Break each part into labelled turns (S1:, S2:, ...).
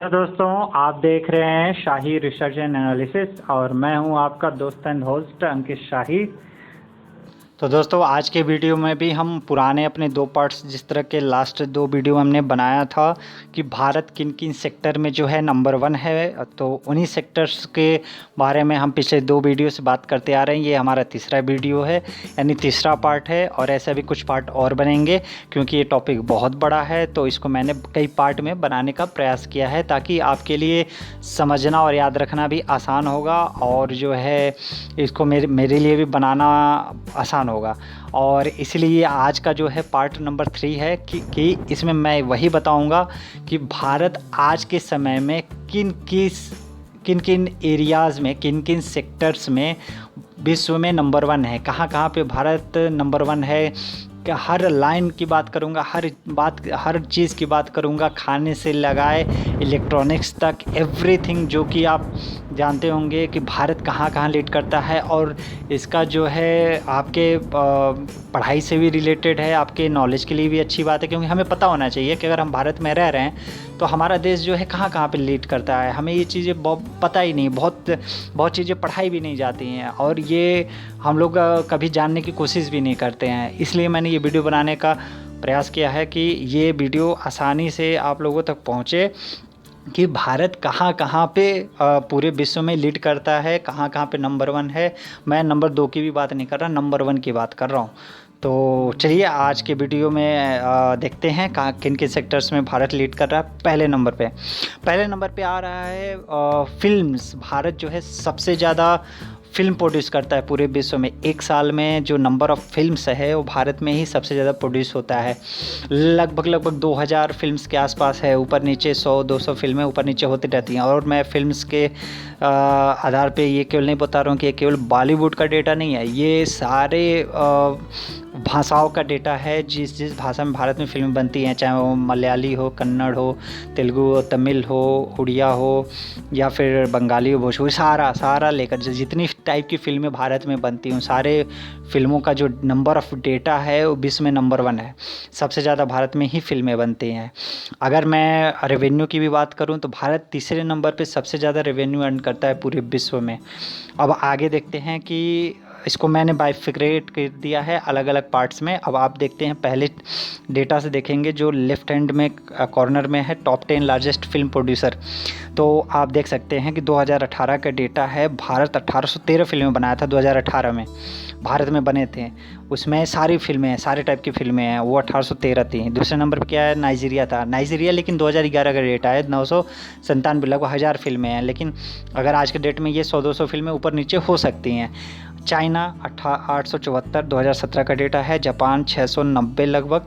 S1: तो दोस्तों, आप देख रहे हैं शाही रिसर्च एंड एनालिसिस और मैं हूं आपका दोस्त एंड होस्ट अंकित शाही। तो दोस्तों, आज के वीडियो में भी हम पुराने अपने दो पार्ट्स, जिस तरह के लास्ट दो वीडियो हमने बनाया था कि भारत किन किन सेक्टर में जो है नंबर 1 है, तो उन्हीं सेक्टर्स के बारे में हम पिछले दो वीडियो से बात करते आ रहे हैं। ये हमारा तीसरा वीडियो है, यानी तीसरा पार्ट है, और ऐसा भी कुछ पार्ट और बनेंगे क्योंकि ये टॉपिक बहुत बड़ा है। तो इसको मैंने कई पार्ट में बनाने का प्रयास किया है ताकि आपके लिए समझना और याद रखना भी आसान होगा, और जो है इसको मेरे लिए भी बनाना आसान होगा। और इसलिए आज का जो है पार्ट नंबर 3 है कि इसमें मैं वही बताऊंगा कि भारत आज के समय में किन किन एरियाज़ में, किन किन सेक्टर्स में विश्व में नंबर 1 है, कहाँ कहाँ पे भारत नंबर 1 है। हर लाइन की बात करूँगा, हर चीज़ की बात करूँगा, खाने से लगाए इलेक्ट्रॉनिक्स तक, एवरीथिंग जो कि आप जानते होंगे कि भारत कहाँ कहाँ लीड करता है। और इसका जो है आपके पढ़ाई से भी रिलेटेड है, आपके नॉलेज के लिए भी अच्छी बात है, क्योंकि हमें पता होना चाहिए कि अगर हम भारत में रह रहे हैं तो हमारा देश जो है कहाँ कहाँ पे लीड करता है। हमें ये चीज़ें पता ही नहीं, बहुत चीज़ें पढ़ाई भी नहीं जाती हैं, और ये हम लोग कभी जानने की कोशिश भी नहीं करते हैं। इसलिए मैंने ये वीडियो बनाने का प्रयास किया है कि ये वीडियो आसानी से आप लोगों तक पहुँचे कि भारत कहाँ कहाँ पे पूरे विश्व में लीड करता है, कहाँ कहाँ पे नंबर 1 है। मैं नंबर 2 की भी बात नहीं कर रहा, नंबर 1 की बात कर रहा हूँ। तो चलिए आज के वीडियो में देखते हैं कहाँ किन किन सेक्टर्स में भारत लीड कर रहा है। पहले नंबर पे आ रहा है फिल्म्स। भारत जो है सबसे ज़्यादा फ़िल्म प्रोड्यूस करता है पूरे विश्व में। एक साल में जो नंबर ऑफ़ फिल्म्स है वो भारत में ही सबसे ज़्यादा प्रोड्यूस होता है। लगभग 2000 फिल्म्स के आसपास है, ऊपर नीचे 100-200 फिल्में ऊपर नीचे होती रहती हैं। और मैं फिल्म्स के आधार पे ये केवल नहीं बता रहा हूँ कि ये केवल बॉलीवुड का डेटा नहीं है, ये सारे भाषाओं का डेटा है। जिस भाषा में भारत में फ़िल्में बनती हैं, चाहे वो मलयाली हो, कन्नड़ हो, तेलुगु हो, तमिल हो, उड़िया हो, या फिर बंगाली हो, भोजपुरी, सारा लेकर जितनी टाइप की फ़िल्में भारत में बनती हैं, सारे फ़िल्मों का जो नंबर ऑफ़ डेटा है वो विश्व में नंबर 1 है। सबसे ज़्यादा भारत में ही फ़िल्में बनती हैं। अगर मैं रेवेन्यू की भी बात करूं तो भारत तीसरे नंबर पे सबसे ज़्यादा रेवेन्यू अर्न करता है पूरे विश्व में। अब आगे देखते हैं कि इसको मैंने बाइफिक्रेट कर दिया है अलग अलग पार्ट्स में। अब आप देखते हैं, पहले डेटा से देखेंगे जो लेफ़्ट हैंड में कॉर्नर में है, टॉप 10 लार्जेस्ट फिल्म प्रोड्यूसर। तो आप देख सकते हैं कि 2018 का डेटा है। भारत 1813 फिल्में बनाया था 2018 में, भारत में बने थे। उसमें सारी फिल्में हैं, सारे टाइप की फिल्में हैं, वो 1813 थी। दूसरे नंबर पर क्या है, नाइजीरिया था। नाइजीरिया लेकिन 2011 का डेटा है, 997, लगभग 1000 फिल्में हैं। लेकिन अगर आज के डेट में ये 100-200 फिल्में ऊपर नीचे हो सकती हैं। चाइना 874, 2017 का डेटा है। जापान 690 लगभग,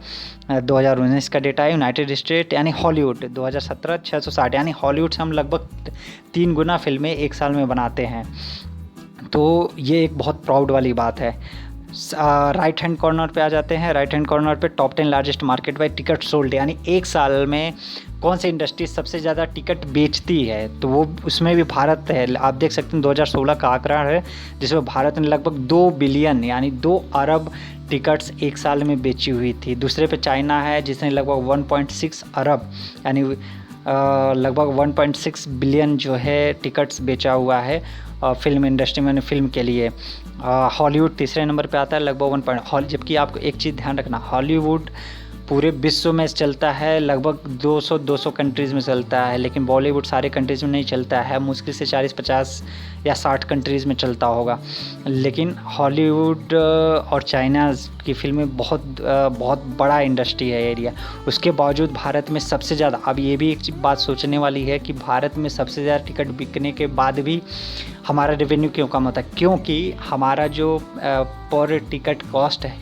S1: 2019 का डेटा है। यूनाइटेड स्टेट यानी हॉलीवुड 2017 660, यानी हॉलीवुड से हम लगभग 3 गुना फिल्में एक साल में बनाते हैं। तो ये एक बहुत प्राउड वाली बात है। राइट हैंड कॉर्नर पे आ जाते हैं। राइट हैंड कॉर्नर पे top 10 largest market by ticket sold, यानी एक साल में कौन सी इंडस्ट्री सबसे ज़्यादा टिकट बेचती है, तो वो उसमें भी भारत है। आप देख सकते हैं 2016 का आंकड़ा है जिसमें भारत ने लगभग 2 बिलियन यानी 2 अरब टिकट्स एक साल में बेची हुई थी। दूसरे पे चाइना है जिसने लगभग 1.6 अरब यानी लगभग 1.6 बिलियन जो है टिकट्स बेचा हुआ है फिल्म इंडस्ट्री में, फिल्म के लिए। हॉलीवुड तीसरे नंबर पे आता है लगभग 1 जबकि आपको एक चीज़ ध्यान रखना, हॉलीवुड पूरे विश्व में चलता है, लगभग 200 कंट्रीज़ में चलता है, लेकिन बॉलीवुड सारे कंट्रीज़ में नहीं चलता है। मुश्किल से 40-50 या 60 कंट्रीज़ में चलता होगा। लेकिन हॉलीवुड और चाइना की फिल्में बहुत बड़ा इंडस्ट्री है एरिया। उसके बावजूद भारत में सबसे ज़्यादा, अब ये भी एक बात सोचने वाली है कि भारत में सबसे ज़्यादा टिकट बिकने के बाद भी हमारा रेवेन्यू क्यों कम होता है, क्योंकि हमारा जो पर टिकट कॉस्ट है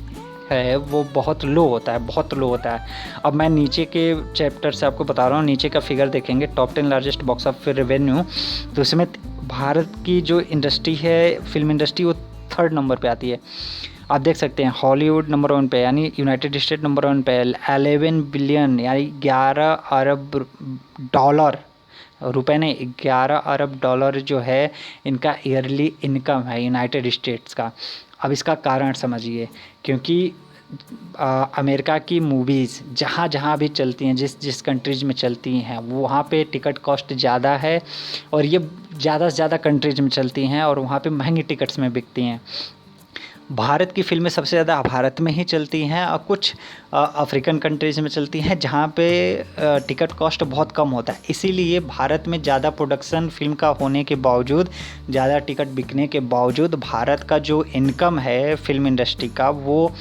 S1: वो बहुत लो होता है। अब मैं नीचे के चैप्टर से आपको बता रहा हूँ, नीचे का फिगर देखेंगे, top 10 largest box office revenue, तो उसमें भारत की जो इंडस्ट्री है, फिल्म इंडस्ट्री, वो 3rd नंबर पे आती है। आप देख सकते हैं हॉलीवुड नंबर 1 पे, यानी यूनाइटेड स्टेट नंबर 1 पे, 11 बिलियन यानी 11 अरब डॉलर, रुपए नहीं, 11 अरब डॉलर जो है इनका ईयरली इनकम है यूनाइटेड स्टेट्स का। अब इसका कारण समझिए, क्योंकि अमेरिका की मूवीज़ जहाँ जहाँ भी चलती हैं, जिस जिस कंट्रीज़ में चलती हैं, वहाँ पे टिकट कॉस्ट ज़्यादा है और ये ज़्यादा से ज़्यादा कंट्रीज़ में चलती हैं और वहाँ पे महंगी टिकट्स में बिकती हैं। भारत की फ़िल्में सबसे ज़्यादा भारत में ही चलती हैं और कुछ अफ्रीकन कंट्रीज़ में चलती हैं जहाँ पे टिकट कॉस्ट बहुत कम होता है। इसीलिए भारत में ज़्यादा प्रोडक्शन फ़िल्म का होने के बावजूद, ज़्यादा टिकट बिकने के बावजूद भारत का जो इनकम है फ़िल्म इंडस्ट्री का, वो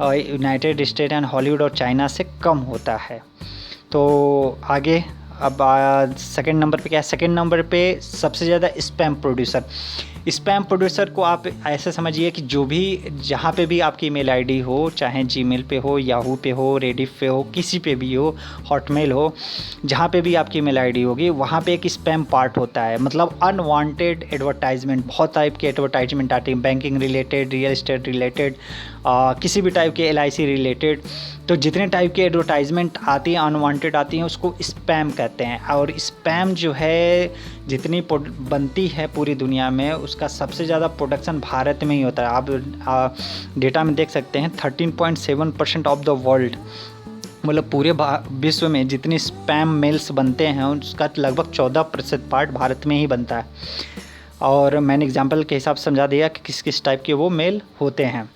S1: यूनाइटेड स्टेट एंड हॉलीवुड और चाइना से कम होता है। तो आगे अब सेकंड नंबर पे क्या है? सेकंड नंबर पे सबसे ज़्यादा स्पैम प्रोड्यूसर। स्पैम प्रोड्यूसर को आप ऐसे समझिए कि जो भी, जहाँ पे भी आपकी ईमेल आईडी हो, चाहे जीमेल पे हो, याहू पे हो, रेडिफ पे हो, किसी पे भी हो, हॉटमेल हो, जहाँ पे भी आपकी ईमेल आईडी होगी वहाँ पे एक स्पैम पार्ट होता है। मतलब अनवांटेड एडवर्टाइजमेंट, बहुत टाइप के एडवर्टाइजमेंट आती हैं, banking related, real estate related, किसी भी टाइप के एलआईसी रिलेटेड। तो जितने टाइप के एडवर्टाइजमेंट आती हैं, अनवांटेड आती हैं, उसको स्पैम कहते हैं। और स्पैम जो है जितनी बनती है पूरी दुनिया में, उसका सबसे ज़्यादा प्रोडक्शन भारत में ही होता है। आप डेटा में देख सकते हैं 13.7% ऑफ द वर्ल्ड, मतलब पूरे विश्व में जितनी स्पैम मेल्स बनते हैं उसका लगभग 14% पार्ट भारत में ही बनता है। और मैंने एग्जांपल के हिसाब से समझा दिया कि किस किस टाइप के वो मेल होते हैं।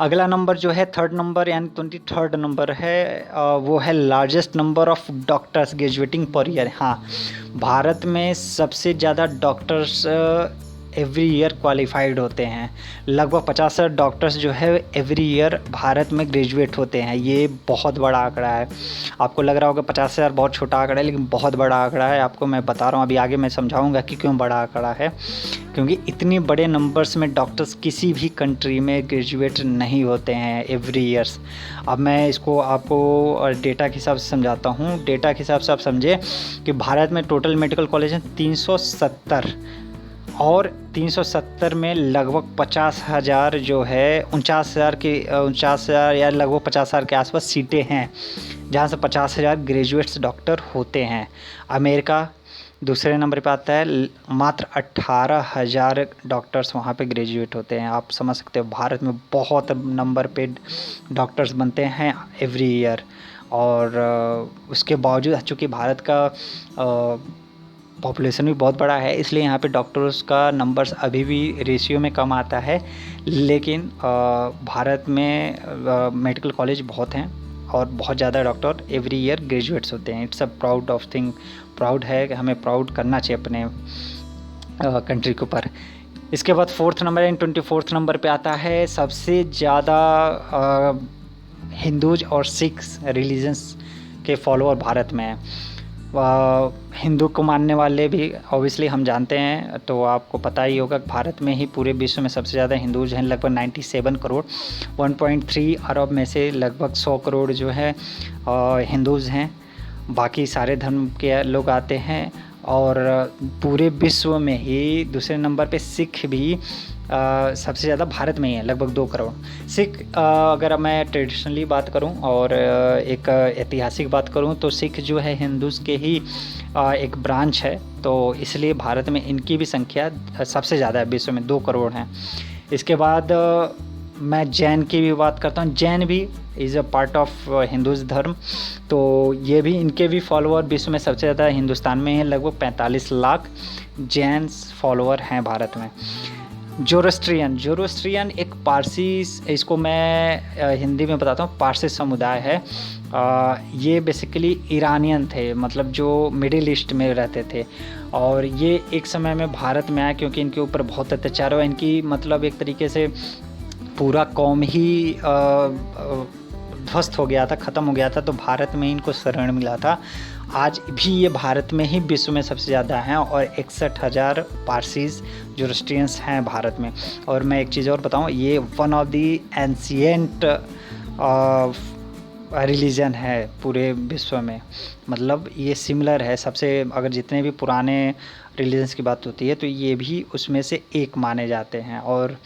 S1: अगला नंबर जो है थर्ड नंबर यानी 23rd नंबर है, वो है largest number of doctors graduating per year. हाँ, भारत में सबसे ज़्यादा डॉक्टर्स एवरी ईयर क्वालिफाइड होते हैं। लगभग 50,000 डॉक्टर्स जो है एवरी ईयर भारत में ग्रेजुएट होते हैं। ये बहुत बड़ा आंकड़ा है। आपको लग रहा होगा 50,000 बहुत छोटा आंकड़ा है, लेकिन बहुत बड़ा आंकड़ा है। आपको मैं बता रहा हूँ, अभी आगे मैं समझाऊँगा कि क्यों बड़ा आंकड़ा है। क्योंकि इतने बड़े नंबर्स में डॉक्टर्स किसी भी कंट्री में ग्रेजुएट नहीं होते हैं एवरी ईयर्स। अब मैं इसको आपको डेटा के हिसाब से समझाता हूँ। डेटा के हिसाब से आप समझे कि भारत में टोटल मेडिकल कॉलेज हैं 370 और 370 में लगभग 50,000 जो है 49,000 या लगभग 50,000 के आसपास सीटें हैं, जहाँ से 50,000 ग्रेजुएट्स डॉक्टर होते हैं। अमेरिका दूसरे नंबर पे आता है, मात्र 18,000 डॉक्टर्स वहाँ पे ग्रेजुएट होते हैं। आप समझ सकते हो भारत में बहुत नंबर पे डॉक्टर्स बनते हैं एवरी ईयर। और उसके बावजूद चूँकि भारत का पॉपुलेशन भी बहुत बड़ा है, इसलिए यहाँ पे डॉक्टर्स का नंबर्स अभी भी रेशियो में कम आता है। लेकिन भारत में मेडिकल कॉलेज बहुत हैं और बहुत ज़्यादा डॉक्टर एवरी ईयर ग्रेजुएट्स होते हैं। It's a proud of thing, proud है कि हमें प्राउड करना चाहिए अपने कंट्री के ऊपर। इसके बाद 4th number and 24th number पे आता है सबसे ज़्यादा हिंदूज और सिख्स रिलीजन्स के फॉलोअर भारत में हैं। हिंदू को मानने वाले भी ऑब्वियसली हम जानते हैं, तो आपको पता ही होगा कि भारत में ही पूरे विश्व में सबसे ज़्यादा हिंदूज हैं, लगभग 97 करोड़। 1.3 अरब में से लगभग 100 करोड़ जो है हिंदूज़ हैं। बाकी सारे धर्म के लोग आते हैं। और पूरे विश्व में ही दूसरे नंबर पे सिख भी सबसे ज़्यादा भारत में ही है, लगभग 2 करोड़ सिख। अगर मैं ट्रेडिशनली बात करूं और एक ऐतिहासिक बात करूं तो सिख जो है हिंदूज़ के ही एक ब्रांच है, तो इसलिए भारत में इनकी भी संख्या सबसे ज़्यादा है, विश्व में 2 करोड़ हैं। इसके बाद मैं जैन की भी बात करता हूँ। जैन भी is a part of Hindus धर्म, तो ये भी, इनके भी फॉलोअर विश्व में सबसे ज़्यादा हिंदुस्तान में हैं, लगभग 45 लाख जैन्स फॉलोअर हैं भारत में। जोरोस्ट्रियन एक पारसी, इसको मैं हिंदी में बताता हूँ, पारसी समुदाय है। ये बेसिकली ईरानियन थे, मतलब जो मिडिल ईस्ट में रहते थे, और ये एक समय में भारत में आए क्योंकि इनके ऊपर बहुत अत्याचार हुआ। इनकी मतलब एक तरीके से पूरा कौम ही ध्वस्त हो गया था, ख़त्म हो गया था, तो भारत में इनको शरण मिला था। आज भी ये भारत में ही विश्व में सबसे ज़्यादा हैं और 61,000 पारसीज जोरोस्ट्रियंस हैं भारत में। और मैं एक चीज़ और बताऊं, ये one of the ancient religion है पूरे विश्व में। मतलब ये सिमिलर है सबसे, अगर जितने भी पुराने रिलीजन्स की बात होती है तो ये भी उसमें से एक माने जाते हैं। और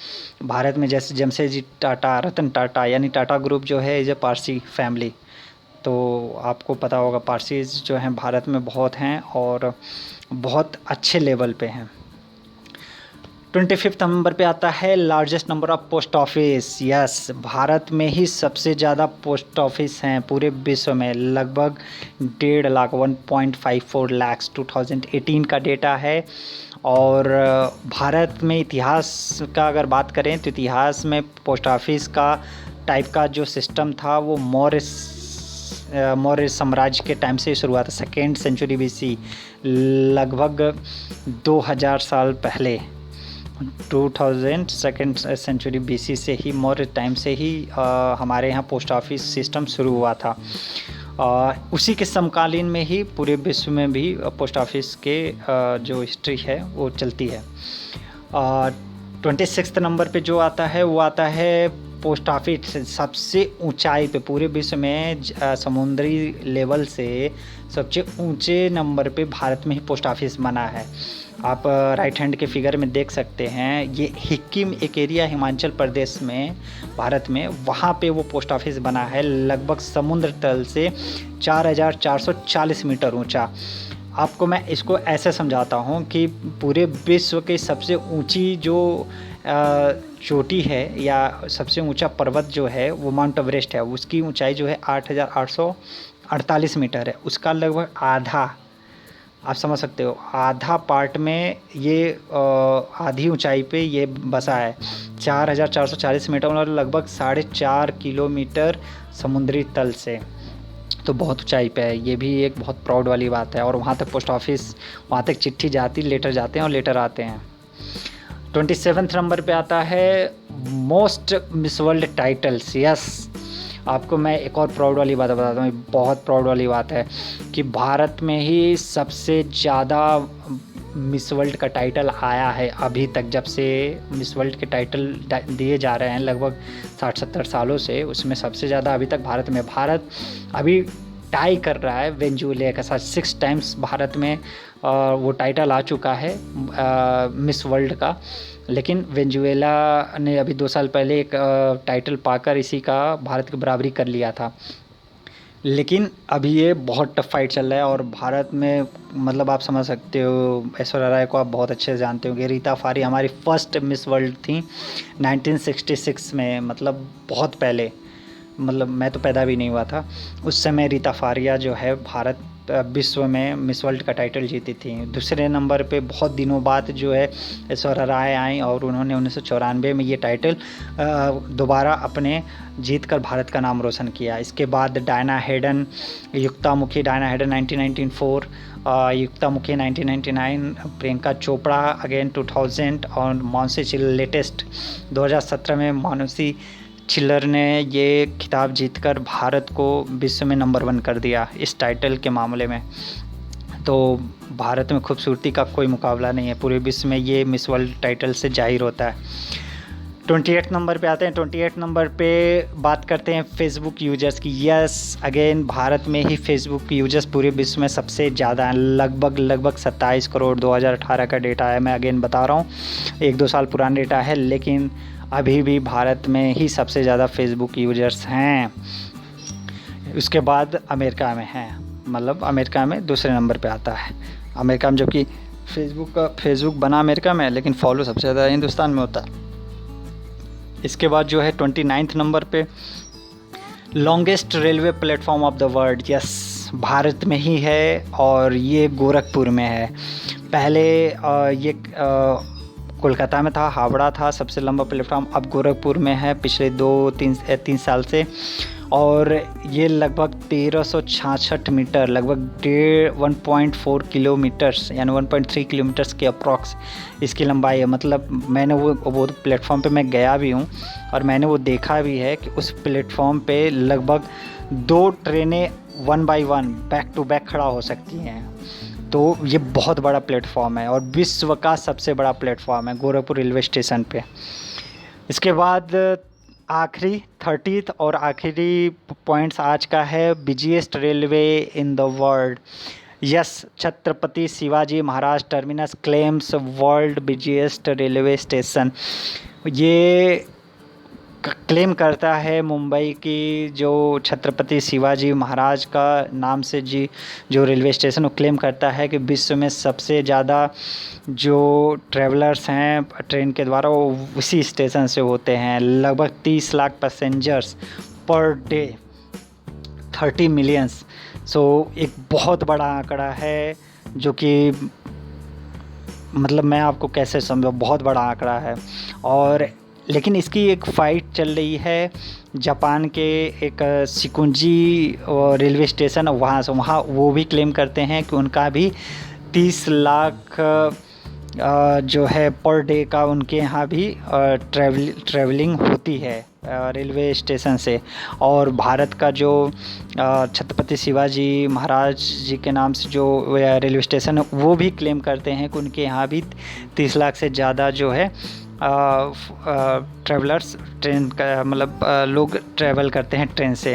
S1: भारत में जैसे जमशेदजी टाटा, रतन टाटा, यानी टाटा ग्रुप जो है इज़ ए पारसी फैमिली। तो आपको पता होगा पारसीज जो हैं भारत में बहुत हैं और बहुत अच्छे लेवल पे हैं। 25 नंबर पे आता है largest number of post office. Yes, Bharat में ही सबसे ज़्यादा पोस्ट ऑफिस हैं पूरे विश्व में, लगभग 1.5 लाख 1.54 लाख 2018 का डेटा है। और भारत में इतिहास का अगर बात करें तो इतिहास में पोस्ट ऑफिस का टाइप का जो सिस्टम था वो मौर्य साम्राज्य के टाइम से शुरू हुआ था, 2nd सेंचुरी BC, लगभग 2000 साल पहले, 2000 2nd सेंचुरी BC से ही, मौर्य टाइम से ही हमारे यहाँ पोस्ट ऑफिस सिस्टम शुरू हुआ था। उसी के समकालीन में ही पूरे विश्व में भी पोस्ट ऑफिस के जो हिस्ट्री है वो चलती है। 26 नंबर पे जो आता है वो आता है पोस्ट ऑफिस सबसे ऊंचाई पे पूरे विश्व में, समुद्री लेवल से सबसे ऊंचे नंबर पे भारत में ही पोस्ट ऑफिस बना है। आप राइट हैंड के फिगर में देख सकते हैं, ये हिक्किम एक एरिया हिमाचल प्रदेश में भारत में, वहाँ पे वो पोस्ट ऑफिस बना है, लगभग समुद्र तल से 4440 मीटर ऊंचा। आपको मैं इसको ऐसे समझाता हूँ कि पूरे विश्व के सबसे ऊंची जो चोटी है या सबसे ऊंचा पर्वत जो है वो माउंट एवरेस्ट है, उसकी ऊंचाई जो है 8848 मीटर है। उसका लगभग आधा, आप समझ सकते हो, आधा पार्ट में ये आधी ऊंचाई पे ये बसा है, 4440 मीटर और लगभग 4.5 किलोमीटर समुद्री तल से, तो बहुत ऊंचाई पे है। ये भी एक बहुत प्राउड वाली बात है। और वहाँ तक पोस्ट ऑफिस, वहाँ तक चिट्ठी जाती, लेटर जाते हैं और लेटर आते हैं। 27 नंबर पे आता है most miss world titles. Yes, आपको मैं एक और प्राउड वाली बात बताता हूँ, बहुत प्राउड वाली बात है कि भारत में ही सबसे ज़्यादा मिस वर्ल्ड का टाइटल आया है अभी तक। जब से मिस वर्ल्ड के टाइटल दिए जा रहे हैं लगभग 60-70 सालों से, उसमें सबसे ज़्यादा अभी तक भारत में, भारत अभी टाई कर रहा है वेनेजुएला के साथ। 6 टाइम्स भारत में वो टाइटल आ चुका है मिस वर्ल्ड का, लेकिन वेनेजुएला ने अभी 2 साल पहले एक टाइटल पाकर इसी का भारत की बराबरी कर लिया था। लेकिन अभी ये बहुत टफ फाइट चल रहा है और भारत में, मतलब आप समझ सकते हो, ऐश्वर्या राय को आप बहुत अच्छे से जानते होंगे। रीता फारी हमारी फर्स्ट मिस वर्ल्ड थी 1966 में, मतलब बहुत पहले, मतलब मैं तो पैदा भी नहीं हुआ था उस समय। रीता फारिया जो है भारत विश्व में मिस वर्ल्ड का टाइटल जीती थी। दूसरे नंबर पे बहुत दिनों बाद जो है ऐश्वर्या राय आई और उन्होंने 1994 में ये टाइटल दोबारा अपने जीत कर भारत का नाम रोशन किया। इसके बाद Diana Hayden, Yukta Mukhi Diana Hayden 1994, Yukta Mukhi 1999, Priyanka Chopra again 2000 और मानसी चिल्लर लेटेस्ट 2017 में मानसी चिल्लर ने ये खिताब जीतकर भारत को विश्व में नंबर 1 कर दिया इस टाइटल के मामले में। तो भारत में खूबसूरती का कोई मुकाबला नहीं है, पूरे विश्व में ये मिस वर्ल्ड टाइटल से जाहिर होता है। 28 नंबर पे आते हैं। 28 नंबर पे बात करते हैं फेसबुक यूजर्स की। यस, अगेन भारत में ही फेसबुक यूजर्स पूरे विश्व में सबसे ज़्यादा हैं, लगभग 27 करोड़ 2018 का डेटा है। मैं अगेन बता रहा हूँ, 1-2 साल पुराना डेटा है, लेकिन अभी भी भारत में ही सबसे ज़्यादा फेसबुक यूजर्स हैं। उसके बाद अमेरिका में हैं, मतलब अमेरिका में दूसरे नंबर पे आता है। अमेरिका में, जबकि फेसबुक बना अमेरिका में, लेकिन फॉलो सबसे ज़्यादा हिंदुस्तान में होता है। इसके बाद जो है 29 नंबर पे longest railway platform of the world. Yes, Bharat में ही है और ये गोरखपुर में है। पहले ये कोलकाता में था, हावड़ा था सबसे लंबा प्लेटफॉर्म, अब गोरखपुर में है पिछले 2-3 साल से। और ये लगभग 1366 मीटर, लगभग 1.4 किलोमीटर्स यानी 1.3 किलोमीटर्स के अप्रॉक्स इसकी लंबाई है। मतलब मैंने वो प्लेटफॉर्म पे मैं गया भी हूँ और मैंने वो देखा भी है कि उस प्लेटफॉर्म पे लगभग 2 ट्रेनें 1 बाय 1 बैक टू बैक खड़ा हो सकती हैं। तो ये बहुत बड़ा प्लेटफॉर्म है और विश्व का सबसे बड़ा प्लेटफॉर्म है गोरखपुर रेलवे स्टेशन पे। इसके बाद आखिरी 30th और आखिरी पॉइंट्स आज का है, busiest railway in the world. Yes, Chhatrapati Shivaji Maharaj terminus claims world busiest railway station. ये क्लेम करता है मुंबई की जो छत्रपति शिवाजी महाराज का नाम से जो रेलवे स्टेशन वो क्लेम करता है कि विश्व में सबसे ज़्यादा जो ट्रैवलर्स हैं ट्रेन के द्वारा वो उसी स्टेशन से होते हैं। लगभग 30 lakh passengers per day, 30 millions. So एक बहुत बड़ा आंकड़ा है जो कि मतलब मैं आपको कैसे समझाऊं, बहुत बड़ा आंकड़ा है। और लेकिन इसकी एक फ़ाइट चल रही है जापान के एक शिकुंजी रेलवे स्टेशन, वहाँ वो भी क्लेम करते हैं कि उनका भी 30 लाख जो है पर डे का उनके यहाँ भी ट्रैवलिंग होती है रेलवे स्टेशन से। और भारत का जो छत्रपति शिवाजी महाराज जी के नाम से जो रेलवे स्टेशन है वो भी क्लेम करते हैं कि उनके यहाँ भी 30 लाख से ज़्यादा जो है ट्रैवलर्स ट्रेन का मतलब लोग ट्रैवल करते हैं ट्रेन से।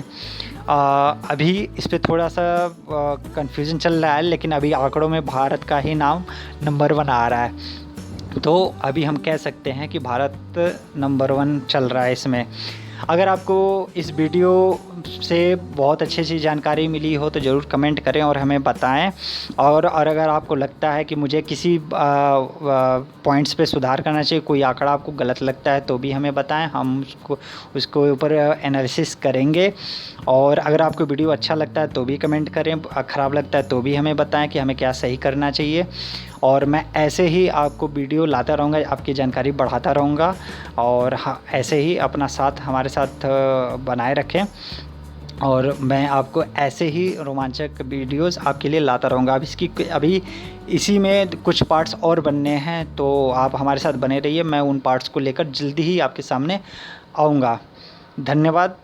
S1: अभी इस पे थोड़ा सा कन्फ्यूज़न चल रहा है, लेकिन अभी आंकड़ों में भारत का ही नाम नंबर 1 आ रहा है। तो अभी हम कह सकते हैं कि भारत नंबर 1 चल रहा है इसमें। अगर आपको इस वीडियो से बहुत अच्छी जानकारी मिली हो तो ज़रूर कमेंट करें और हमें बताएं। और अगर आपको लगता है कि मुझे किसी पॉइंट्स पे सुधार करना चाहिए, कोई आंकड़ा आपको गलत लगता है तो भी हमें बताएं, हम उसको ऊपर एनालिसिस करेंगे। और अगर आपको वीडियो अच्छा लगता है तो भी कमेंट करें, ख़राब लगता है तो भी हमें बताएं कि हमें क्या सही करना चाहिए। और मैं ऐसे ही आपको वीडियो लाता रहूँगा, आपकी जानकारी बढ़ाता रहूँगा। और हाँ, ऐसे ही अपना साथ हमारे साथ बनाए रखें और मैं आपको ऐसे ही रोमांचक वीडियोस आपके लिए लाता रहूँगा। अभी इसी में कुछ पार्ट्स और बनने हैं, तो आप हमारे साथ बने रहिए। मैं उन पार्ट्स को लेकर जल्दी ही आपके सामने आऊँगा। धन्यवाद।